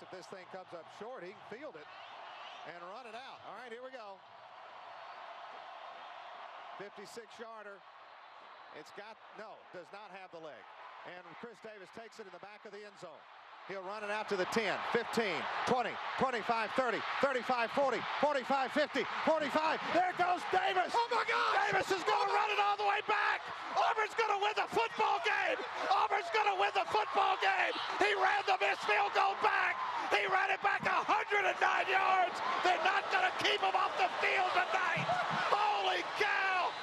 If this thing comes up short, he can field it and run it out. All right, here we go. 56-yarder. Does not have the leg. And Chris Davis takes it in the back of the end zone. He'll run it out to the 10, 15, 20, 25, 30, 35, 40, 45, 50, 45. There goes Davis. Oh, my God. Davis is going to run it all the way back. Auburn's going to win the football game. Auburn's going to win the football game. He ran the missed field goal back. He ran it back 109 yards. They're not going to keep him off the field tonight. Holy cow.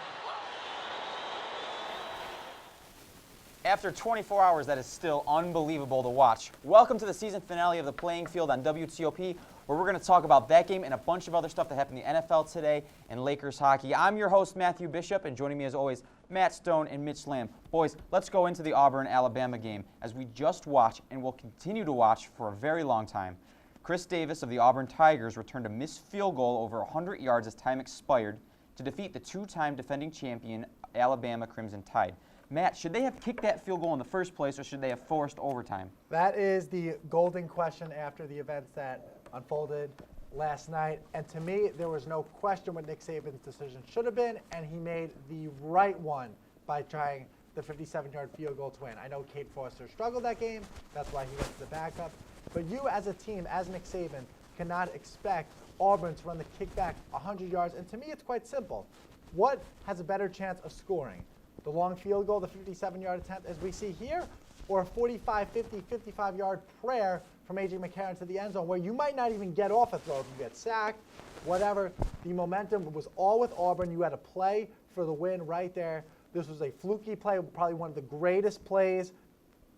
After 24 hours, that is still unbelievable to watch. Welcome to the season finale of The Playing Field on WTOP, where we're going to talk about that game and a bunch of other stuff that happened in the NFL today and Lakers hockey. I'm your host, Matthew Bishop, and joining me as always, Matt Stone and Mitch Lamb. Boys, let's go into the Auburn-Alabama game, as we just watched and will continue to watch for a very long time. Chris Davis of the Auburn Tigers returned a missed field goal over 100 yards as time expired to defeat the two-time defending champion Alabama Crimson Tide. Matt, should they have kicked that field goal in the first place, or should they have forced overtime? That is the golden question after the events that unfolded last night. And to me, there was no question what Nick Saban's decision should have been, and he made the right one by trying the 57-yard field goal to win. I know Kate Foster struggled that game. That's why he went to the backup. But you as a team, as Nick Saban, cannot expect Auburn to run the kickback 100 yards. And to me, it's quite simple. What has a better chance of scoring? The long field goal, the 57-yard attempt, as we see here, or a 45, 50, 55-yard prayer from A.J. McCarron to the end zone, where you might not even get off a throw if you get sacked, whatever. The momentum was all with Auburn. You had a play for the win right there. This was a fluky play, probably one of the greatest plays,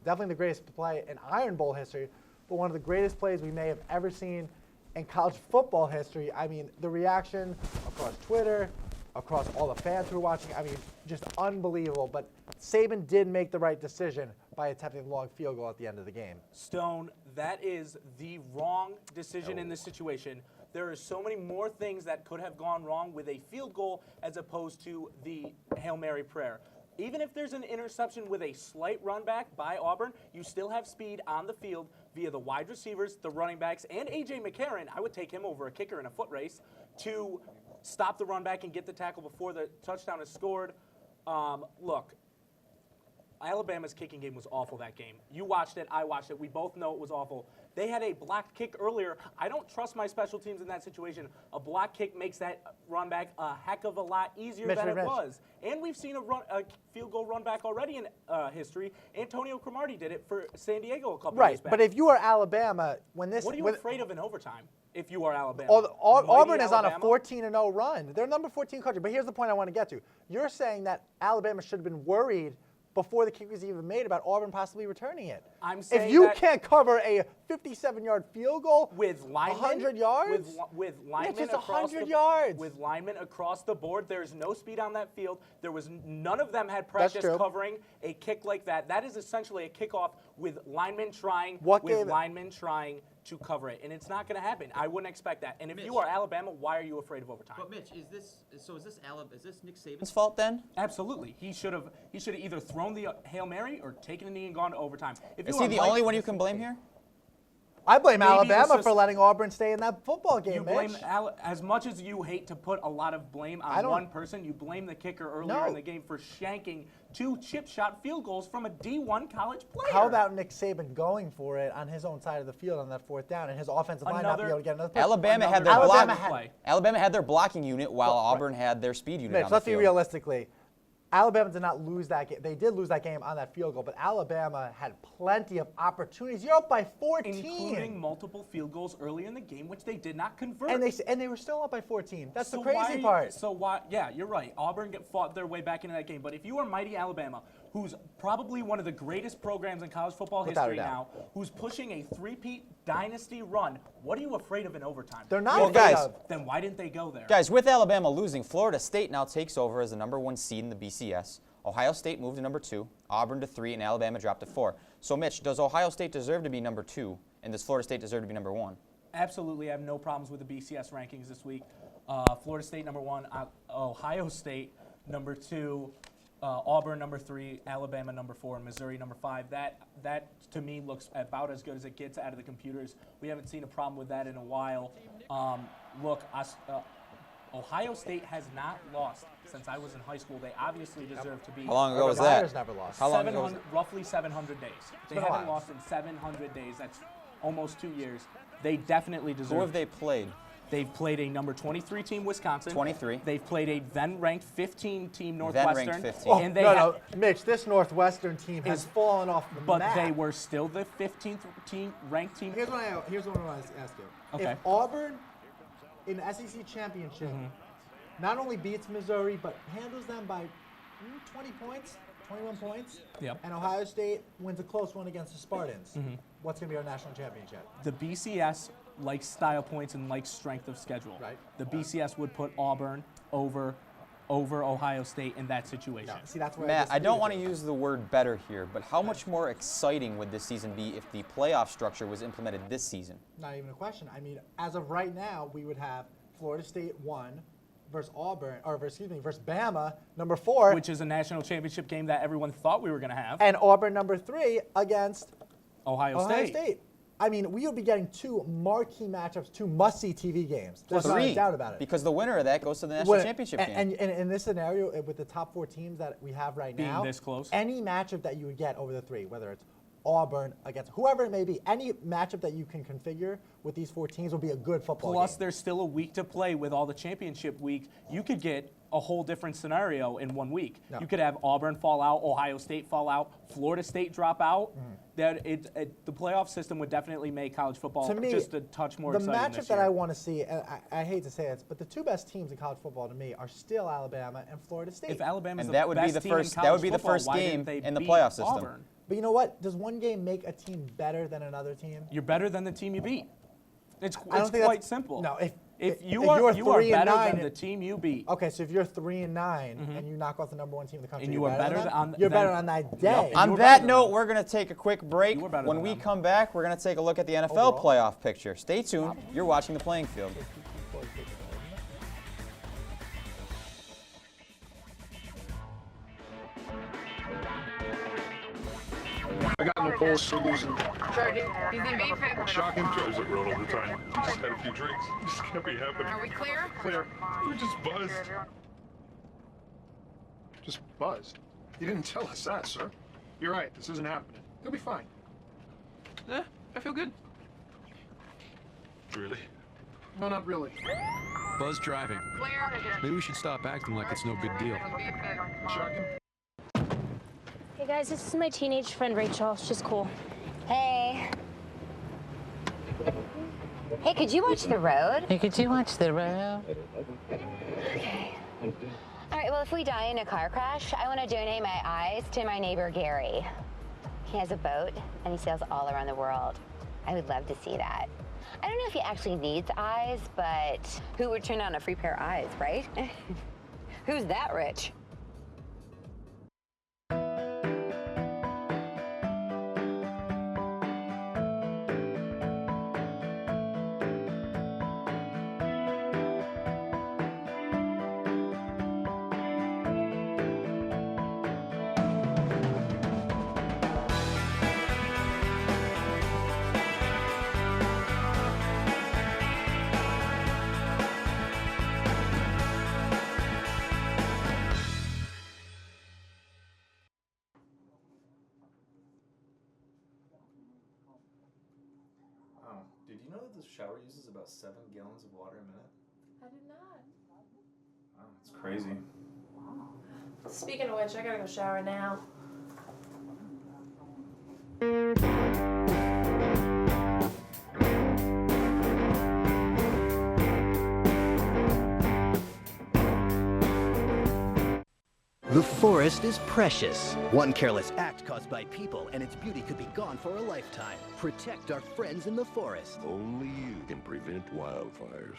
definitely the greatest play in Iron Bowl history, but one of the greatest plays we may have ever seen in college football history. I mean, the reaction across Twitter, across all the fans who were watching, I mean, just unbelievable. But Saban did make the right decision by attempting the long field goal at the end of the game. Stone, that is the wrong decision in this situation. There are so many more things that could have gone wrong with a field goal as opposed to the Hail Mary prayer. Even if there's an interception with a slight run back by Auburn, you still have speed on the field via the wide receivers, the running backs, and A.J. McCarron. I would take him over a kicker in a foot race to stop the run back and get the tackle before the touchdown is scored. Look, Alabama's kicking game was awful that game. You watched it, I watched it. We both know it was awful. They had a blocked kick earlier. I don't trust my special teams in that situation. A blocked kick makes that run back a heck of a lot easier than it was. And we've seen a field goal run back already in history. Antonio Cromartie did it for San Diego a couple years back. But if you are Alabama, when this... What are you afraid of in overtime if you are Alabama? Auburn is on a 14-0 run. They're number 14 country. But here's the point I want to get to. You're saying that Alabama should have been worried before the kick was even made about Auburn possibly returning it. I'm saying if you can't cover a 57-yard field goal with linemen, 100 yards, with linemen just across 100 yards. With linemen across the board, there's no speed on that field. There was none of them had practice covering a kick like that. That is essentially a kickoff with linemen trying to cover it, and it's not going to happen. I wouldn't expect that. And if you are Alabama, why are you afraid of overtime? But Mitch, is this Nick Saban's fault then? Absolutely. He should have either thrown the Hail Mary or taken a knee and gone to overtime. Is he the only one you can blame here? I blame Alabama for letting Auburn stay in that football game, You blame as much as you hate to put a lot of blame on one person, you blame the kicker earlier in the game for shanking two chip shot field goals from a D1 college player. How about Nick Saban going for it on his own side of the field on that fourth down and his offensive line not be able to get another push? Alabama had their blocking unit while Auburn had their speed unit. Mitch, let's be realistically. Alabama did not lose that game. They did lose that game on that field goal, but Alabama had plenty of opportunities. You're up by 14. Including multiple field goals early in the game, which they did not convert. And they were still up by 14. That's the crazy part. Yeah, you're right. Auburn fought their way back into that game. But if you are mighty Alabama, who's probably one of the greatest programs in college football history now, who's pushing a three-peat dynasty run, what are you afraid of in overtime? They're not afraid of. Then why didn't they go there? Guys, with Alabama losing, Florida State now takes over as the #1 seed in the BCS. Ohio State moved to number 2, Auburn to 3, and Alabama dropped to 4. So, Mitch, does Ohio State deserve to be number 2, and does Florida State deserve to be number 1? Absolutely. I have no problems with the BCS rankings this week. Florida State number 1, Ohio State number 2. Auburn number 3, Alabama number 4, and Missouri number 5. That to me looks about as good as it gets out of the computers. We haven't seen a problem with that in a while. Ohio State has not lost since I was in high school. They obviously deserve to be. How long ago was Riders that? never lost. How long ago was 700 roughly 700 days. They been a haven't while. lost in 700 days. That's almost 2 years. They definitely deserve. Who have they played? They've played a number 23 team, Wisconsin. 23. They've played a then-ranked 15 team, Northwestern. Then-ranked 15. Oh, And they no, Mitch, this Northwestern team has Is- fallen off the But map. they were still the 15th ranked team. Here's what I want to ask you. Okay. If Auburn, in the SEC championship, not only beats Missouri, but handles them by 20 points, 21 points, Yep. and Ohio State wins a close one against the Spartans, what's going to be our national championship? The BCS likes style points and likes strength of schedule. Right. The BCS would put Auburn over Ohio State in that situation. See, that's where Matt, I don't want to to use the word better here, but how much more exciting would this season be if the playoff structure was implemented this season? Not even a question. I mean, as of right now, we would have Florida State 1 versus Auburn, or versus Bama, number 4, Which is a national championship game that everyone thought we were going to have. and Auburn number 3 against Ohio Ohio State. State. I mean, we would be getting 2 marquee matchups, 2 must-see TV games. There's not a doubt about it. Because the winner of that goes to the national When- championship game. and in this scenario, with the top 4 teams that we have right Being now, this close. any matchup that you would get over the 3, whether it's Auburn against whoever it may be, any matchup that you can configure with these 4 teams will be a good football Plus, game. there's still a week to play with all the championship week. You could get a whole different scenario in 1 week. No. You could have Auburn fall out, Ohio State fall out, Florida State drop out. That the playoff system would definitely make college football To me, just a touch more the exciting matchup this that year. I want to see, and I hate to say this, but the 2 best teams in college football to me are still Alabama and Florida State. If Alabama's And the that would be best the team in first- that college would be the football, first why game didn't they in the beat playoff system. Auburn? But you know what? Does one game make a team better than another team? You're better than the team you beat. It's I don't think quite that's- simple. no, if you you're are 3 and better 9 than the team you beat. Okay, so if you're 3 and 9 and you knock off the number 1 team in the country, And you you're are better better than on- them? You're better than- on that Yep. day. You On were that better than note, them. we're going to take a quick break. You were better When than we them. come back, we're going to take a look at the NFL Overall. playoff picture. Stay tuned. You're watching The Playing Field. I got no balls for losing. He's in Mayfair. Shocking shows it road all the time. Just had a few drinks. Just can't be happening. Are we clear? Clear. We're just buzzed. Just buzzed. You didn't tell us that, sir. You're right. This isn't happening. You'll be fine. I feel good. Really? No, not really. Buzz driving. Clear. Maybe we should stop acting like it's no big deal. Shocking. Hey guys, this is my teenage friend Rachel. She's cool. Hey. Hey, could you watch the road? Hey, could you watch the road? Okay. All right, well, if we die in a car crash, I want to donate my eyes to my neighbor Gary. He has a boat and he sails all around the world. I would love to see that. I don't know if he actually needs eyes, but who would turn on a free pair of eyes, right? Who's that rich? Oh, did you know that the shower uses about 7 gallons of water a minute? I did not. Oh, it's crazy. Speaking of which, I gotta go shower now. The forest is precious. One careless act caused by people, and its beauty could be gone for a lifetime. Protect our friends in the forest. Only you can prevent wildfires.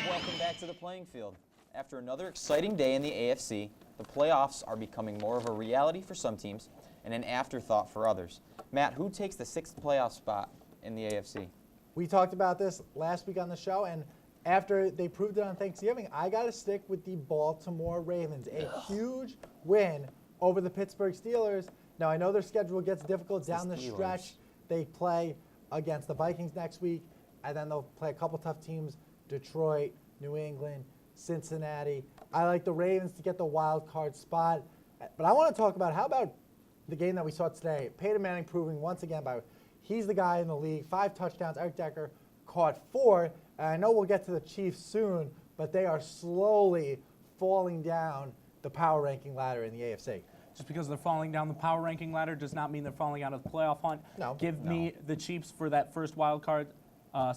Welcome back to The Playing Field. After another exciting day in the AFC, the playoffs are becoming more of a reality for some teams and an afterthought for others. Matt, who takes the 6th playoff spot in the AFC? We talked about this last week on the show, and after they proved it on Thanksgiving, I got to stick with the Baltimore Ravens. A huge win over the Pittsburgh Steelers. Now, I know their schedule gets difficult down the stretch. They play against the Vikings next week, and then they'll play a couple tough teams, Detroit, New England, Cincinnati. I like the Ravens to get the wild card spot. But I want to talk about, how about the game that we saw today? Peyton Manning proving once again he's the guy in the league, 5 touchdowns. Eric Decker caught 4. And I know we'll get to the Chiefs soon, but they are slowly falling down the power ranking ladder in the AFC. Just because they're falling down the power ranking ladder does not mean they're falling out of the playoff hunt. No. Give me the Chiefs for that first wild card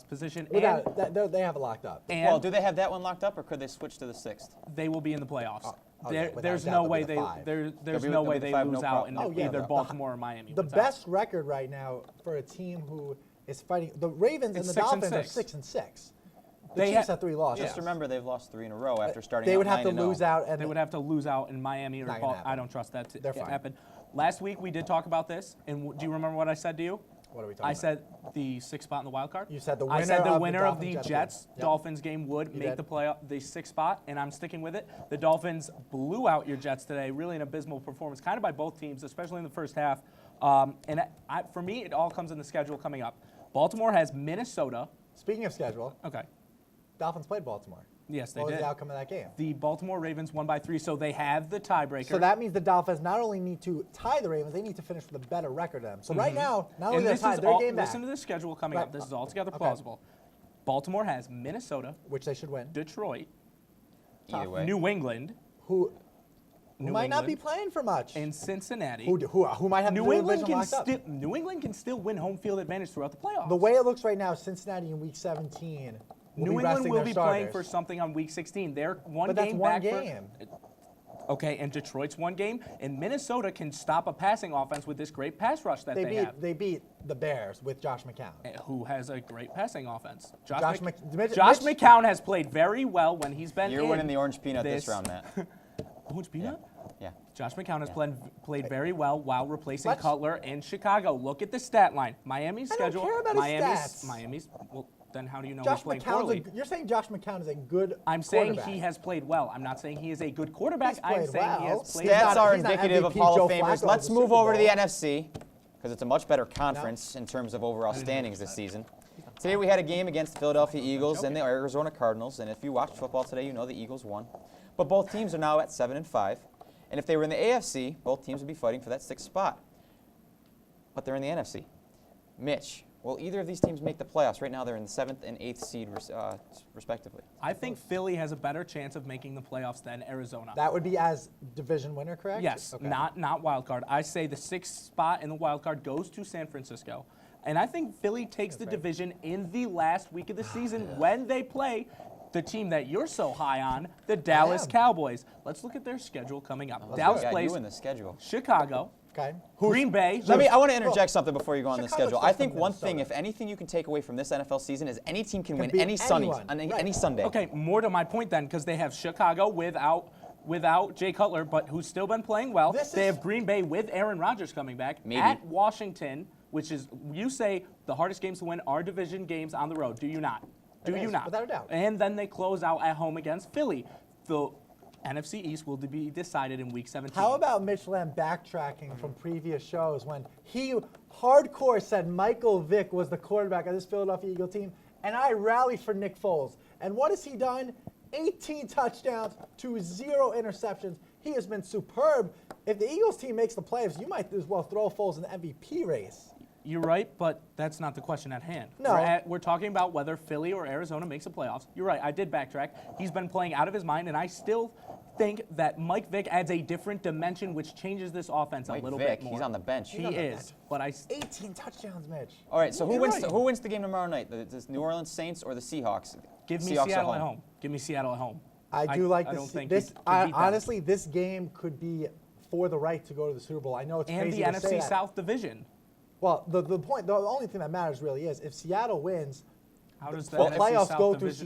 position. They have it locked up. And Well, do they have that one locked up, or could they switch to the 6th? they will be in the playoffs. Without There's doubt, no they'll way be the they 5. there's be no with way the they 5, lose no out problem. in either Baltimore or Miami. The wins out. best record right now for a team who is fighting, the Ravens It's and the 6 and Dolphins 6. are 6-6. The They Chiefs ha- have 3 losses. Just remember, they've lost 3 in a row after starting They out would have to 9-0. lose out, and They would have to lose out in Miami or Not gonna happen. I don't trust that to They're fine. happen. Last week we did talk about this, and do you remember what I said to you? What are we talking I about? said the 6th spot in the wild card. You said the I winner said the of the winner of the Dolphins-Jets Jets game. Yep. Dolphins game would You make did. the 6th spot, and I'm sticking with it. The Dolphins blew out your Jets today. Really an abysmal performance, kind of by both teams, especially in the first half. For me, it all comes in the schedule coming up. Baltimore has Minnesota. Speaking of schedule, Okay. Dolphins played Baltimore. Yes, they What was did. the outcome of that game? The Baltimore Ravens won by 3, so they have the tiebreaker. So that means the Dolphins not only need to tie the Ravens, they need to finish with a better record than them. So right now, not only and they're this tied, is they're all, game back, listen to the schedule coming Right. up. This is altogether Okay. plausible. Baltimore has Minnesota, which they should win. Detroit, Either way. New England, Who New might not be England, playing for much. and Cincinnati. Who might have New the England division can locked up. still New England can still win home field advantage throughout the playoffs. The way it looks right now, Cincinnati in Week 17. New England will be playing for something on Week 16. They're one But that's game one back. game. Okay, and Detroit's one game, and Minnesota can stop a passing offense with this great pass rush that they have. They beat the Bears with Josh McCown. Who has a great passing offense. Josh Josh McCown has played very well when he's been You're in winning the orange peanut this round, Matt. Orange peanut? Yeah. Josh McCown has played very well while replacing Let's- Cutler in Chicago. Look at the stat line. Miami's I don't schedule. care about his stats. Miami's. Well, then how do you know Josh he's playing McCown's poorly? you're saying Josh McCown is a good I'm saying quarterback. he has played well. I'm not saying he is a good quarterback. He's I'm played saying he well. has played Stats are he's not indicative of MVP Hall of Joe Famers. Flacco Let's of the move Super over to the Bowl. NFC because it's a much better conference in terms of overall standings this season. Today we had a game against the Philadelphia Eagles and the Arizona Cardinals, and if you watched football today, you know the Eagles won. But both teams are now at 7-5, and if they were in the AFC, both teams would be fighting for that 6th spot. But they're in the NFC. Mitch, will either of these teams make the playoffs? Right now they're in the 7th and 8th seed respectively. I think Philly has a better chance of making the playoffs than Arizona. That would be as division winner, correct? Yes, Okay. not wild card. I say the 6th spot in the wild card goes to San Francisco. And I think Philly takes the division in the last week of the season when they play the team that you're so high on, the Dallas Cowboys. Let's look at their schedule coming up. Dallas got plays you in the schedule. Chicago, Okay. Green Bay. I want to interject something before you go on the Chicago's schedule. tough I think from one thing, Minnesota. if anything you can take away from this NFL season is any team can win beat any Sunday, anyone. any Sunday. Okay, more to my point then, because they have Chicago without Jay Cutler, but who's still been playing well. They have Green Bay with Aaron Rodgers coming back Maybe. at Washington, which is, you say the hardest games to win are division games on the road. Do you not? Do It you is, not? without a doubt. And then they close out at home against Philly. The NFC East will be decided in Week 17. How about Mitch Lamb backtracking from previous shows when he hardcore said Michael Vick was the quarterback of this Philadelphia Eagle team, and I rallied for Nick Foles. And what has he done? 18 touchdowns to 0 interceptions. He has been superb. If the Eagles team makes the playoffs, you might as well throw Foles in the MVP race. You're right, but that's not the question at hand. No. We're talking about whether Philly or Arizona makes the playoffs. You're right, I did backtrack. He's been playing out of his mind, and I still think that Mike Vick adds a different dimension which changes this offense a little Vick, bit more. he's on the bench. He is, but 18 touchdowns, Mitch. All right, so who You're wins? right. Who wins the game tomorrow night? The New Orleans Saints or the Seahawks? Give me Seahawks Seattle at home. Give me Seattle at home. I do like I this. don't think this you can beat them. honestly, this game could be for the right to go to the Super Bowl. I know it's And crazy the to say NFC that. South division. Well, the only thing that matters really is if Seattle wins, How does the the NFC playoffs South go division- through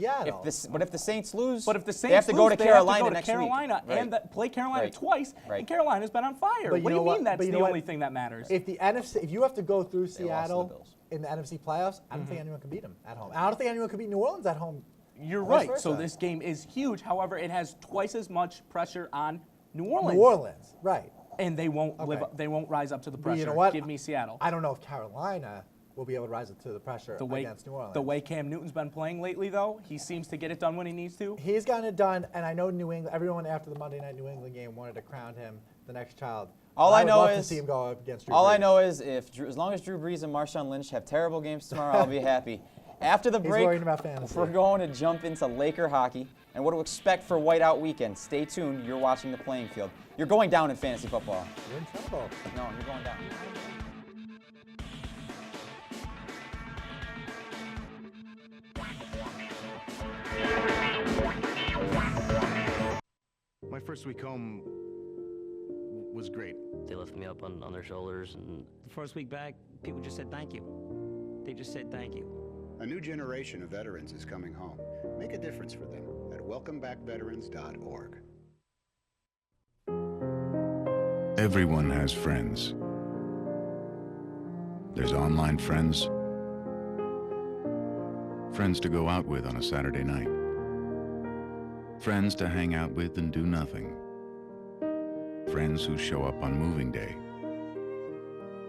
Seattle. But if the Saints lose, But if the Saints they have to go lose, to they Carolina have to go next to Carolina week. and play Carolina Right. twice, Right. and Carolina's been on fire. But What do you mean that's But you the know only what? thing that matters? If the NFC, if you have to go through They lost to the Seattle Bills. in the NFC playoffs, I don't Mm-hmm. think anyone can beat them at home. I don't think anyone can beat New Orleans at home You're Vice right. So versa. this game is huge. However, it has twice as much pressure on New Orleans. New Orleans, right. And they won't Okay. They won't rise up to the But pressure. you know what? Give me Seattle. I don't know if Carolina will be able to rise up to the pressure against New Orleans. The way Cam Newton's been playing lately, though, he seems to get it done when he needs to. He's gotten it done, and I know New England. Everyone after the Monday night New England game wanted to crown him the next child. All I I would know love is to see him go up against Drew all I Brees. know is as long as Drew Brees and Marshawn Lynch have terrible games tomorrow, I'll be happy. After the He's break, worrying about fantasy. we're going to jump into Laker hockey and what to expect for Whiteout Weekend. Stay tuned. You're watching The Playing Field. You're going down in fantasy football. You're in trouble. No, you're going down. My first week home was great. They lifted me up on their shoulders, and the first week back, people just said thank you. They just said thank you. A new generation of veterans is coming home. Make a difference for them at welcomebackveterans.org. Everyone has friends. There's online friends, friends to go out with on a Saturday night, friends to hang out with and do nothing, friends who show up on moving day.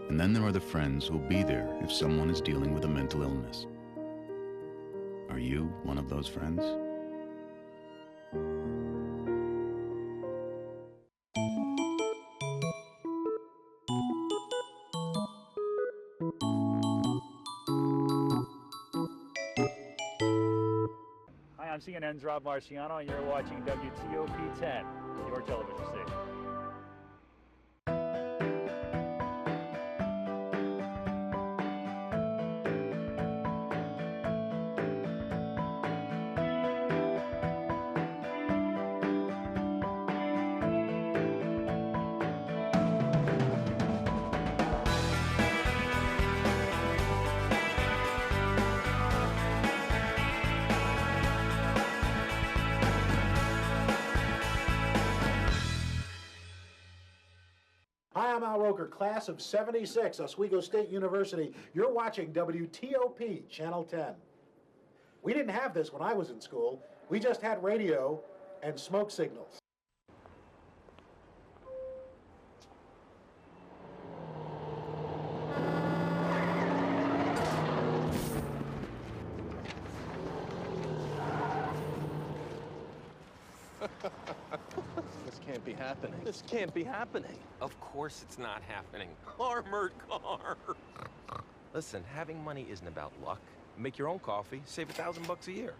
And then there are the friends who'll be there if someone is dealing with a mental illness. Are you one of those friends? Hi, I'm CNN's Rob Marciano, and you're watching WTOP 10, your television station. Hi, I'm Al Roker, class of '76, Oswego State University. You're watching WTOP, Channel 10. We didn't have this when I was in school. We just had radio and smoke signals. This can't be happening. This can't be happening. Of course it's not happening. Armored car. Listen, having money isn't about luck. Make your own coffee, save $1,000 a year.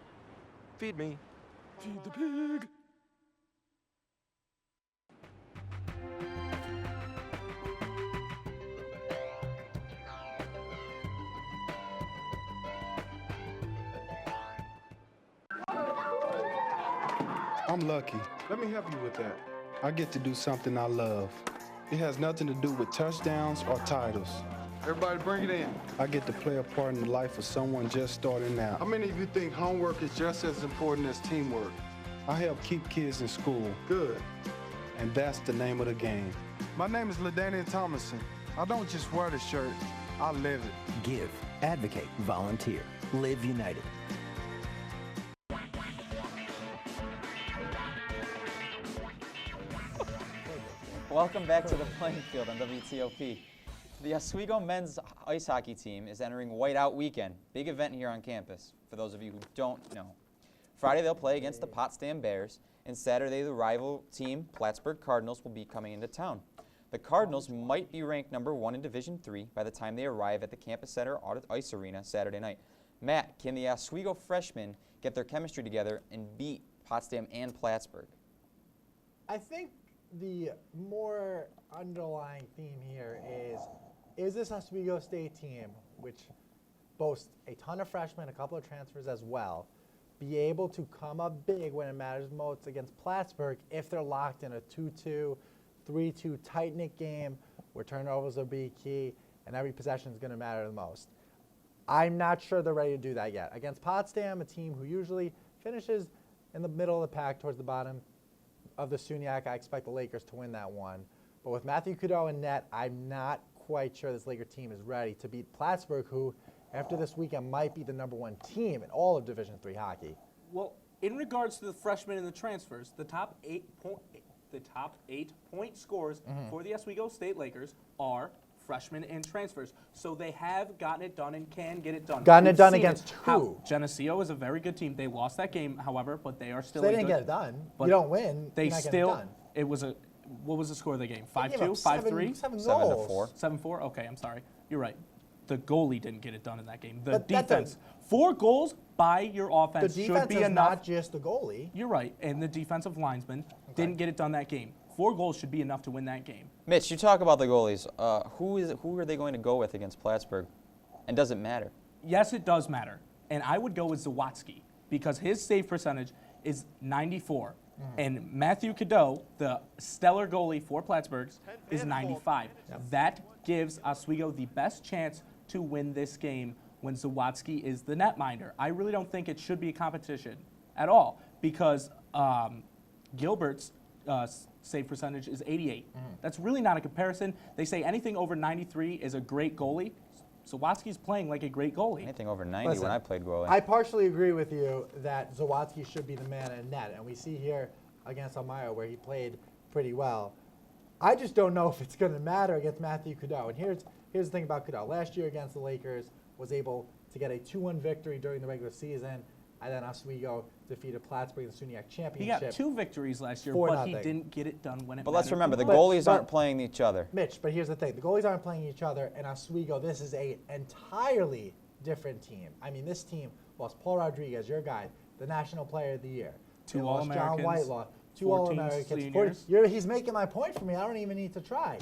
Feed me. Feed the pig. I'm lucky. Let me help you with that. I get to do something I love. It has nothing to do with touchdowns or titles. Everybody bring it in. I get to play a part in the life of someone just starting out. How many of you think homework is just as important as teamwork? I help keep kids in school. Good. And that's the name of the game. My name is LaDainian Thomason. I don't just wear the shirt, I live it. Give, advocate, volunteer. Live United. Welcome back to The Playing Field on WTOP. The Oswego men's ice hockey team is entering Whiteout Weekend, big event here on campus, for those of you who don't know. Friday they'll play against the Potsdam Bears, and Saturday the rival team, Plattsburgh Cardinals, will be coming into town. The Cardinals might be ranked #1 in Division III by the time they arrive at the Campus Center Ice Arena Saturday night. Matt, can the Oswego freshmen get their chemistry together and beat Potsdam and Plattsburgh? I think the more underlying theme here is this Oswego State team, which boasts a ton of freshmen, a couple of transfers as well, be able to come up big when it matters most against Plattsburgh if they're locked in a 2-2, 3-2 tight-knit game where turnovers will be key and every possession is going to matter the most. I'm not sure they're ready to do that yet. Against Potsdam, a team who usually finishes in the middle of the pack towards the bottom of the SUNYAC, I expect the Lakers to win that one. But with Matthew Cadeau in net, I'm not quite sure this Laker team is ready to beat Plattsburgh, who, after this weekend, might be the #1 team in all of Division III hockey. Well, in regards to the freshmen and the transfers, the top 8-point scorers for the Oswego State Lakers are freshmen and transfers. So they have gotten it done and can get it done. Gotten it We've done seen against who? Geneseo is a very good team. They lost that game, however, but they are still. So they a didn't good, get it done. but You don't win. They you're not still. getting it done. It was a. What was the score of the game? They gave 5-2, up seven 5-3, goals. 7-4. 7-4. Okay, I'm sorry. You're right. The goalie didn't get it done in that game. The But that defense. 4 goals by your offense The should defense be is enough. not just the goalie. You're right, and the defensive linesman didn't get it done that game. 4 goals should be enough to win that game. Mitch, you talk about the goalies. Who are they going to go with against Plattsburgh? And does it matter? Yes, it does matter. And I would go with Zawadzki because his save percentage is 94. And Matthew Cadeau, the stellar goalie for Plattsburgh, is 95. That gives Oswego the best chance to win this game when Zawadzki is the netminder. I really don't think it should be a competition at all because Gilbert's save percentage is 88. That's really not a comparison. They say anything over 93 is a great goalie. Zawadzki's playing like a great goalie. Anything over 90 Listen, when I played goalie. I partially agree with you that Zawadzki should be the man in net, and we see here against Elmira where he played pretty well. I just don't know if it's going to matter against Matthew Cadeau. And here's the thing about Cadeau. Last year against the Lakers was able to get a 2-1 victory during the regular season, and then Oswego defeated Plattsburgh in the SUNYAC He championship. got 2 victories last year, 4-0. but he didn't get it done when it But let's mattered. remember, the But- goalies but- aren't playing each other. Mitch, but here's the thing. The goalies aren't playing each other, and Oswego, this is an entirely different team. I mean, this team lost Paul Rodriguez, your guy, the National Player of the Year. They 2 lost John All-Americans, Whitelaw, 2 14 All-Americans. seniors. He's making my point for me. I don't even need to try.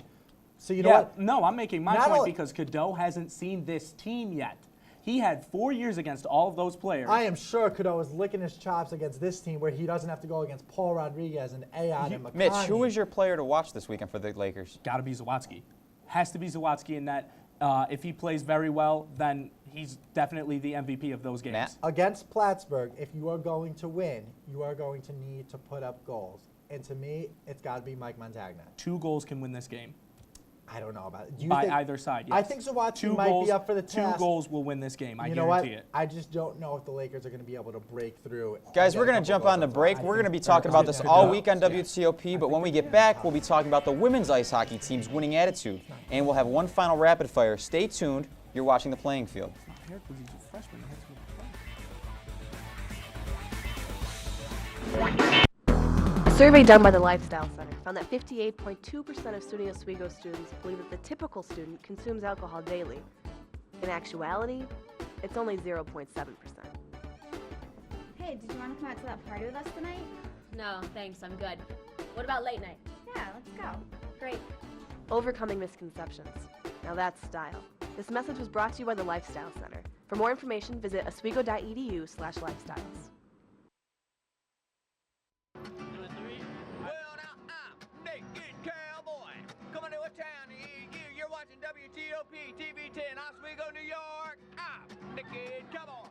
So you know Yeah, what? no, I'm making my Not point only- because Cadeau hasn't seen this team yet. He had 4 years against all of those players. I am sure Cadeau is licking his chops against this team where he doesn't have to go against Paul Rodriguez and Ayad and McConney. Mitch, who is your player to watch this weekend for the Lakers? Got to be Zawadzki. Has to be Zawadzki in that. If he plays very well, then he's definitely the MVP of those games. Against Plattsburgh, if you are going to win, you are going to need to put up goals. And to me, it's got to be Mike Montagna. 2 goals can win this game. I don't know about it. Do you By think, either side, yes. I think Zawadzki 2 might goals, be up for the 2 task. goals will win this game. I You know what? guarantee it. I just don't know if the Lakers are going to be able to break through. Guys, we're going to jump on the break. We're going to be talking about this all week on WTOP, but when we get back, we'll be talking about the women's ice hockey team's winning attitude. And we'll have one final rapid fire. Stay tuned. You're watching The Playing Field. A survey done by the Lifestyle Center found that 58.2% of SUNY Oswego students believe that the typical student consumes alcohol daily. In actuality, it's only 0.7%. Hey, did you want to come out to that party with us tonight? No, thanks. I'm good. What about late night? Yeah, let's go. Great. Overcoming misconceptions. Now that's style. This message was brought to you by the Lifestyle Center. For more information, visit oswego.edu/lifestyles. Coming to a town near you. You're watching WTOP TV 10, Oswego, New York. I'm the Kid Cowboy.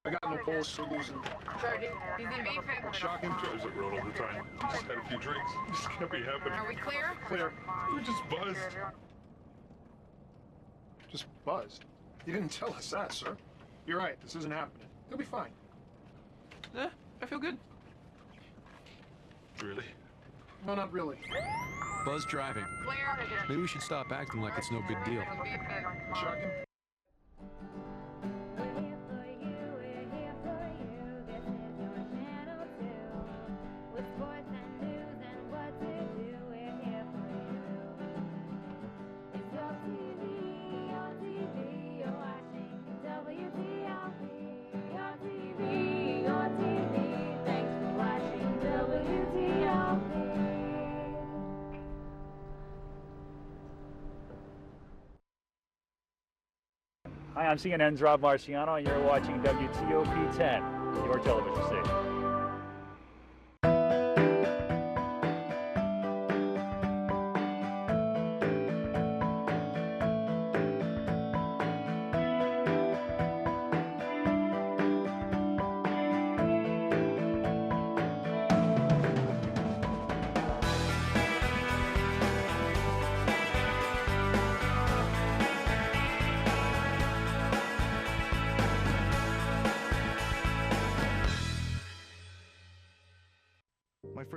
I got Nicole Solution. Sergeant, he's in B-Fit. Shocking. Is it real all the time? Just had a few drinks. This can't be happening. Are we clear? Clear. We're just buzzed. Just buzzed. You didn't tell us that, sir. You're right. This isn't happening. You'll be fine. I feel good. Really? No, not really. Buzz driving. Clear. Maybe we should stop acting like it's no big deal. Shocking. Hi, I'm CNN's Rob Marciano, and you're watching WTOP 10, your television station.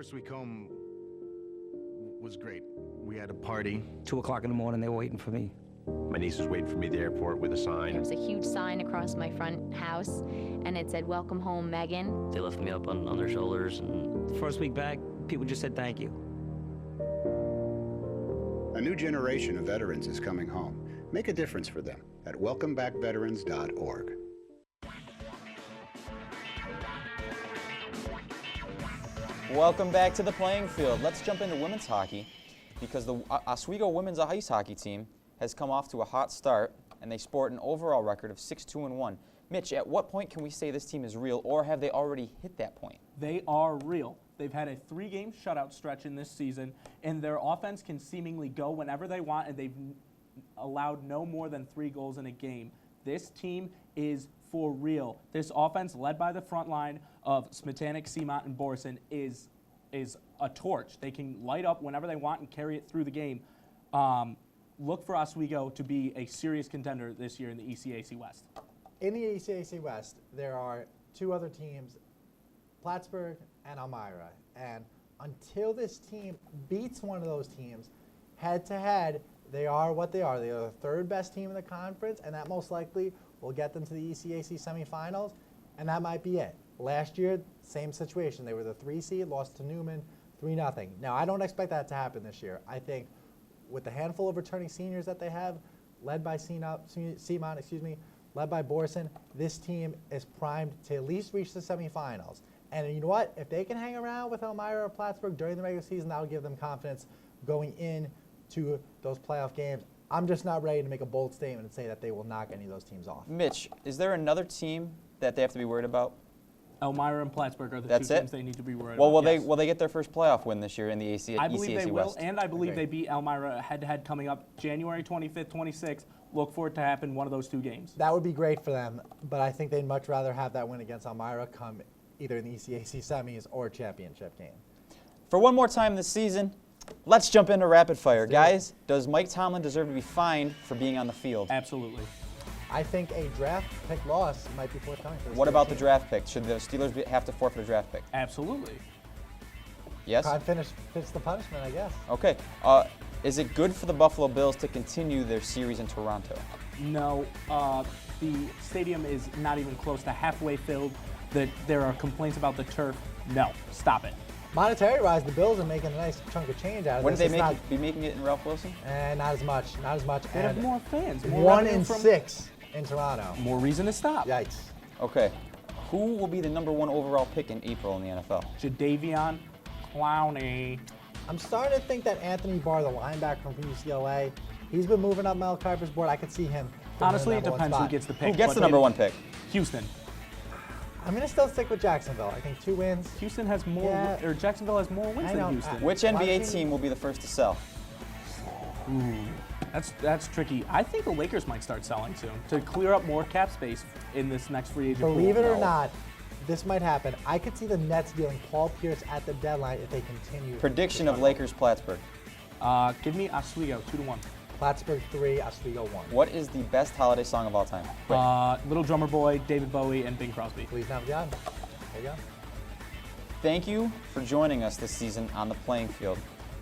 first week home was great. We had a party. 2 o'clock in the morning, they were waiting for me. My niece was waiting for me at the airport with a sign. There was a huge sign across my front house, and it said, "Welcome home, Megan." They lifted me up on their shoulders, and the first week back, people just said thank you. A new generation of veterans is coming home. Make a difference for them at welcomebackveterans.org. Welcome back to the playing field. Let's jump into women's hockey because the Oswego women's ice hockey team has come off to a hot start, and they sport an overall record of 6-2-1. Mitch, at what point can we say this team is real, or have they already hit that point? They are real. They've had a 3-game shutout stretch in this season, and their offense can seemingly go whenever they want, and they've allowed no more than 3 goals in a game. This team is for real. This offense, led by the front line of Smetanic, Seamont, and Borson, is a torch. They can light up whenever they want and carry it through the game. Look for Oswego to be a serious contender this year in the ECAC West. In the ECAC West, there are 2 other teams, Plattsburgh and Elmira. And until this team beats one of those teams head-to-head, they are what they are. They are the 3rd best team in the conference, and that most likely will get them to the ECAC semifinals, and that might be it. Last year, same situation. They were the 3 seed, lost to Newman 3-0. Now, I don't expect that to happen this year. I think with the handful of returning seniors that they have, led by Seamont, led by Borson, this team is primed to at least reach the semifinals. And you know what? If they can hang around with Elmira or Plattsburgh during the regular season, that'll give them confidence going into those playoff games. I'm just not ready to make a bold statement and say that they will knock any of those teams off. Mitch, is there another team that they have to be worried about? Elmira and Plattsburgh are the That's 2 it? teams they need to be worried Well, about. will they get their first playoff win this year in the ECAC I believe they will, West? and I believe they beat Elmira head-to-head coming up January 25th, 26th. Look for it to happen one of those 2 games. That would be great for them, but I think they'd much rather have that win against Elmira come either in the ECAC semis or championship game. For one more time this season, let's jump into rapid fire. Guys, does Mike Tomlin deserve to be fined for being on the field? Absolutely. I think a draft pick loss might be forthcoming for this What about the team. draft pick? Should the Steelers have to forfeit a draft pick? Absolutely. Yes? Fits the punishment, I guess. Okay. Is it good for the Buffalo Bills to continue their series in Toronto? No. The stadium is not even close to halfway filled. There are complaints about the turf. No. Stop it. Monetary-wise, the Bills are making a nice chunk of change out of When this. did they be making it in Ralph Wilson? Not as much. Not as much. They have more fans. More 1 revenue in from 6 in Toronto. More reason to stop. Yikes. Okay. Who will be the #1 overall pick in April in the NFL? Jadeveon Clowney. I'm starting to think that Anthony Barr, the linebacker from UCLA, he's been moving up Mel Kiper's board. I could see him. Honestly, it depends who gets the pick. Who gets the #1 pick? Houston. I'm going to still stick with Jacksonville. I think 2 wins. Houston has more, or Jacksonville has more wins than Houston. Which NBA team will be the first to sell? Ooh, that's tricky. I think the Lakers might start selling soon to clear up more cap space in this next free agent pool. Believe it or not, this might happen. I could see the Nets dealing Paul Pierce at the deadline if they continue. Prediction of Lakers-Plattsburgh. Give me Oswego 2-1. Plattsburgh 3, Oswego 1. What is the best holiday song of all time? Little Drummer Boy, David Bowie, and Bing Crosby. Please now, God. There you go. Thank you for joining us this season on the playing field.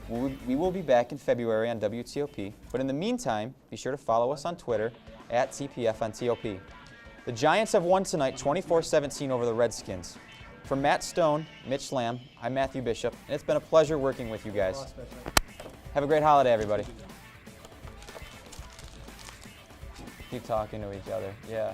We will be back in February on WTOP, but in the meantime, be sure to follow us on Twitter at TPF on TOP. The Giants have won tonight 24-17 over the Redskins. From Matt Stone, Mitch Lamb, I'm Matthew Bishop, and it's been a pleasure working with you guys. Have a great holiday, everybody. Keep talking to each other. Yeah.